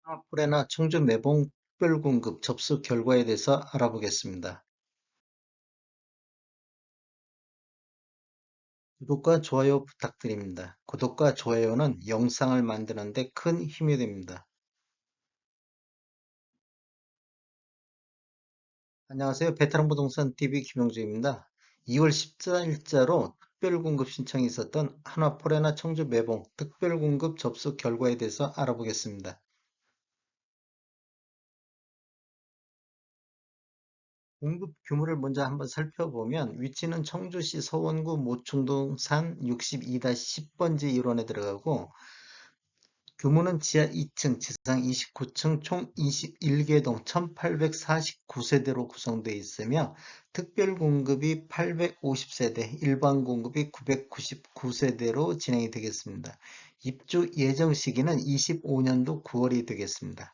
하나풀이나 청주 매봉 특별공급 접수 결과에 대해서 알아보겠습니다. 구독과 좋아요 부탁드립니다. 구독과 좋아요는 영상을 만드는 데 큰 힘이 됩니다. 안녕하세요. 베테랑 부동산 TV 김용주입니다. 2월 14일자로 특별공급 신청이 있었던 하나풀이나 청주 매봉 특별공급 접수 결과에 대해서 알아보겠습니다. 공급 규모를 먼저 한번 살펴보면 위치는 청주시 서원구 모충동산 62-10번지 1원에 들어가고 규모는 지하 2층, 지상 29층, 총 21개 동 1849세대로 구성되어 있으며 특별 공급이 850세대, 일반 공급이 999세대로 진행이 되겠습니다. 입주 예정 시기는 25년도 9월이 되겠습니다.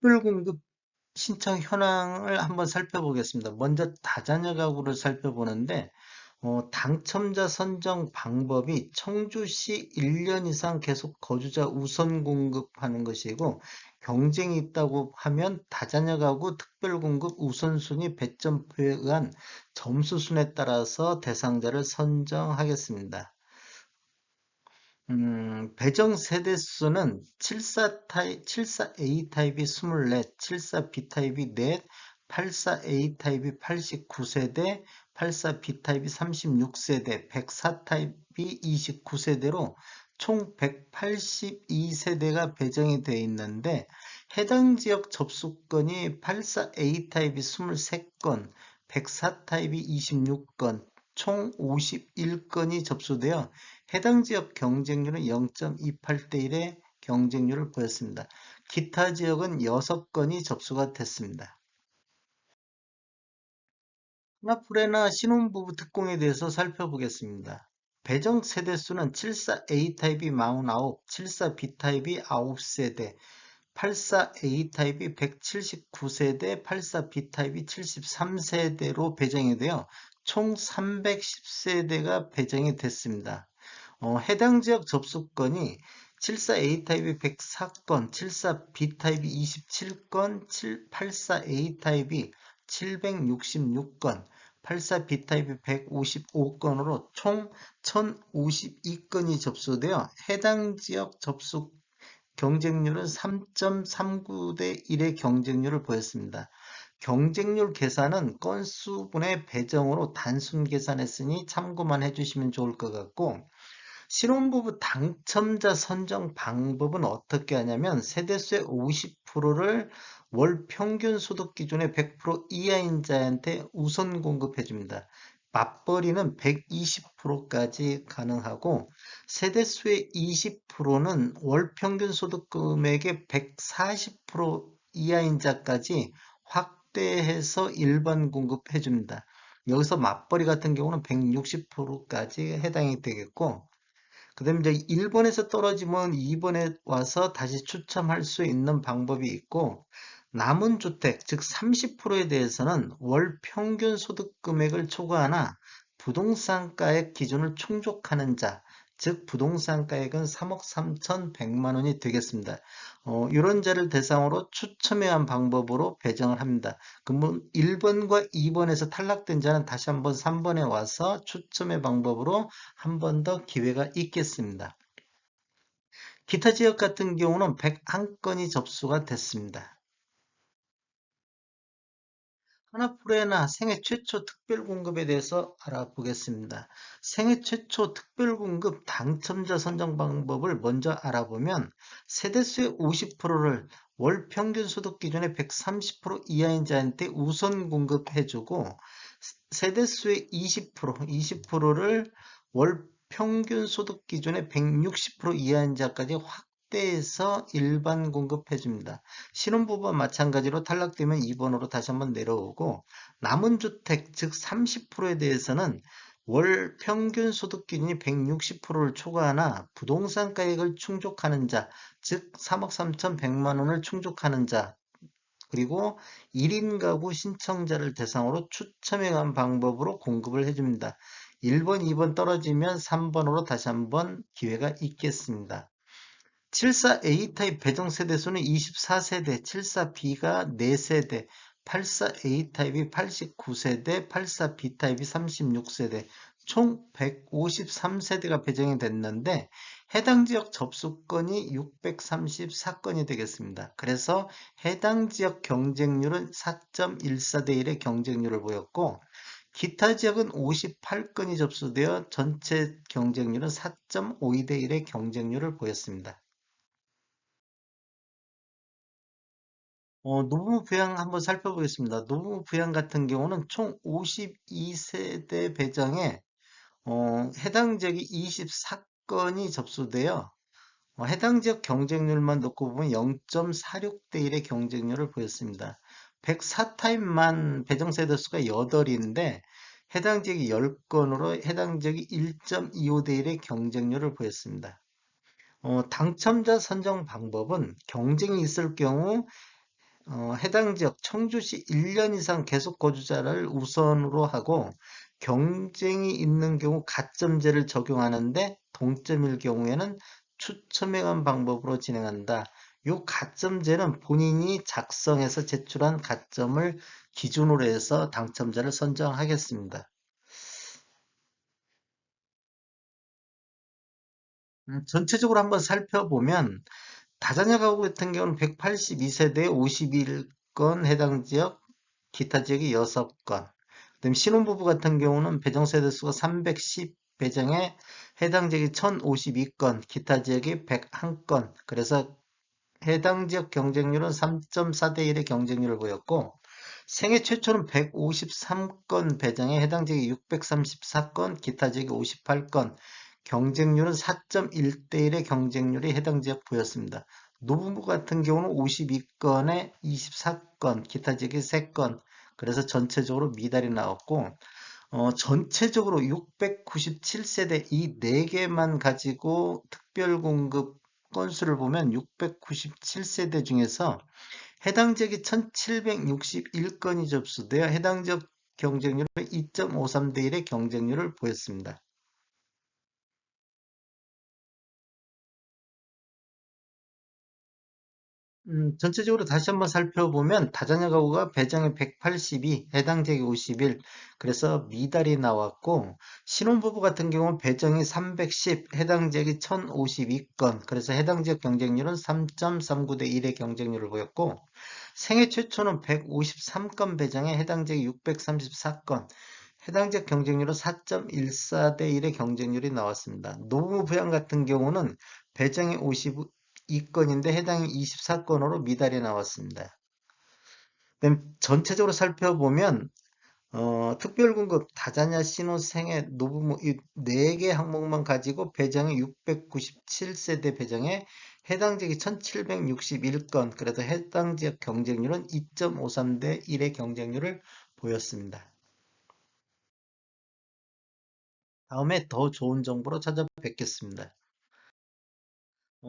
특별 공급 신청 현황을 한번 살펴보겠습니다. 먼저 다자녀 가구를 살펴보는데 당첨자 선정 방법이 청주시 1년 이상 계속 거주자 우선 공급하는 것이고 경쟁이 있다고 하면 다자녀 가구 특별 공급 우선순위 배점표에 의한 점수순에 따라서 대상자를 선정하겠습니다. 배정 세대 수는 74A 타입이 24, 74B 타입이 4, 84A 타입이 89세대, 84B 타입이 36세대, 104 타입이 29세대로 총 182세대가 배정이 되어 있는데 해당 지역 접수건이 84A 타입이 23건, 104 타입이 26건, 총 51건이 접수되어 해당 지역 경쟁률은 0.28대 1의 경쟁률을 보였습니다. 기타 지역은 6건이 접수가 됐습니다. 하나풀레나 신혼부부 특공에 대해서 살펴보겠습니다. 배정 세대수는 74A 타입이 49, 74B 타입이 9세대, 84A 타입이 179세대, 84B 타입이 73세대로 배정이 되어 총 310세대가 배정이 됐습니다. 해당 지역 접수건이 74A 타입이 104건, 74B 타입이 27건, 84A 타입이 766건, 84B 타입이 155건으로 총 1052건이 접수되어 해당 지역 접수 경쟁률은 3.39대 1의 경쟁률을 보였습니다. 경쟁률 계산은 건수분의 배정으로 단순 계산했으니 참고만 해주시면 좋을 것 같고 신혼부부 당첨자 선정 방법은 어떻게 하냐면 세대수의 50%를 월 평균 소득 기준의 100% 이하인 자한테 우선 공급해 줍니다. 맞벌이는 120%까지 가능하고 세대수의 20%는 월 평균 소득 금액의 140% 이하인 자까지 확대해서 일반 공급해 줍니다. 여기서 맞벌이 같은 경우는 160%까지 해당이 되겠고 그다음에 이제 1번에서 떨어지면 2번에 와서 다시 추첨할 수 있는 방법이 있고 남은 주택, 즉 30%에 대해서는 월 평균 소득 금액을 초과하나 부동산가액 기준을 충족하는 자, 즉 부동산가액은 3억 3,100만 원이 되겠습니다. 이런 자를 대상으로 추첨에 한 방법으로 배정을 합니다. 그러면 1번과 2번에서 탈락된 자는 다시 한번 3번에 와서 추첨의 방법으로 한 번 더 기회가 있겠습니다. 기타 지역 같은 경우는 101건이 접수가 됐습니다. 하나프레나 생애 최초 특별 공급에 대해서 알아보겠습니다. 생애 최초 특별 공급 당첨자 선정 방법을 먼저 알아보면 세대수의 50%를 월 평균 소득 기준의 130% 이하인 자한테 우선 공급해주고 세대수의 20%를 월 평균 소득 기준의 160% 이하인 자까지 확대해서 일반 공급해줍니다. 신혼부부와 마찬가지로 탈락되면 2번으로 다시 한번 내려오고 남은 주택 즉 30%에 대해서는 월 평균 소득 기준이 160%를 초과하나 부동산 가액을 충족하는 자, 즉 3억 3,100만 원을 충족하는 자, 그리고 1인 가구 신청자를 대상으로 추첨해 간 방법으로 공급을 해줍니다. 1번, 2번 떨어지면 3번으로 다시 한번 기회가 있겠습니다. 74A 타입 배정 세대수는 24세대, 74B가 4세대, 84A 타입이 89세대, 84B 타입이 36세대, 총 153세대가 배정이 됐는데 해당 지역 접수건이 634건이 되겠습니다. 그래서 해당 지역 경쟁률은 4.14대 1의 경쟁률을 보였고 기타 지역은 58건이 접수되어 전체 경쟁률은 4.52대 1의 경쟁률을 보였습니다. 노부부 부양 한번 살펴보겠습니다. 노부부 부양 같은 경우는 총 52세대 배정에 해당 지역이 24건이 접수되어 해당 지역 경쟁률만 놓고 보면 0.46대 1의 경쟁률을 보였습니다. 104타입만 배정 세대 수가 8인데 해당 지역이 10건으로 해당 지역이 1.25대 1의 경쟁률을 보였습니다. 당첨자 선정 방법은 경쟁이 있을 경우 해당 지역 청주시 1년 이상 계속 거주자를 우선으로 하고 경쟁이 있는 경우 가점제를 적용하는데 동점일 경우에는 추첨행한 방법으로 진행한다. 이 가점제는 본인이 작성해서 제출한 가점을 기준으로 해서 당첨자를 선정하겠습니다. 전체적으로 한번 살펴보면 다자녀 가구 같은 경우는 182세대 51건 해당 지역, 기타 지역이 6건. 그다음 신혼부부 같은 경우는 배정 세대 수가 310 배정에 해당 지역이 1052건, 기타 지역이 101건. 그래서 해당 지역 경쟁률은 3.4대 1의 경쟁률을 보였고 생애 최초는 153건 배정에 해당 지역이 634건, 기타 지역이 58건. 경쟁률은 4.1대 1의 경쟁률이 해당 지역 보였습니다. 노부부 같은 경우는 52건에 24건, 기타 지역이 3건. 그래서 전체적으로 미달이 나왔고 전체적으로 697세대 이 4개만 가지고 특별 공급 건수를 보면 697세대 중에서 해당 지역이 1761건이 접수되어 해당 지역 경쟁률은 2.53대 1의 경쟁률을 보였습니다. 전체적으로 다시 한번 살펴보면 다자녀 가구가 배정이 182, 해당 지역이 51, 그래서 미달이 나왔고 신혼부부 같은 경우는 배정이 310, 해당 지역이 1052건, 그래서 해당 지역 경쟁률은 3.39대 1의 경쟁률을 보였고 생애 최초는 153건 배정에 해당 지역이 634건, 해당 지역 경쟁률은 4.14대 1의 경쟁률이 나왔습니다. 노무 부양 같은 경우는 배정이 52건인데 해당이 24건으로 미달이 나왔습니다. 그다음 전체적으로 살펴보면 특별공급 다자녀 신혼생애 노부모 이 4개 항목만 가지고 배정이 697세대 배정에 해당 지역이 1761건, 그래도 해당 지역 경쟁률은 2.53대 1의 경쟁률을 보였습니다. 다음에 더 좋은 정보로 찾아뵙겠습니다.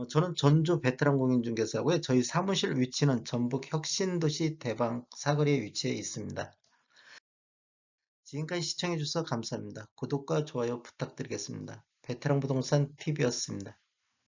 저는 전주 베테랑 공인중개사고요. 저희 사무실 위치는 전북 혁신도시 대방 사거리에 위치해 있습니다. 지금까지 시청해 주셔서 감사합니다. 구독과 좋아요 부탁드리겠습니다. 베테랑 부동산 TV였습니다.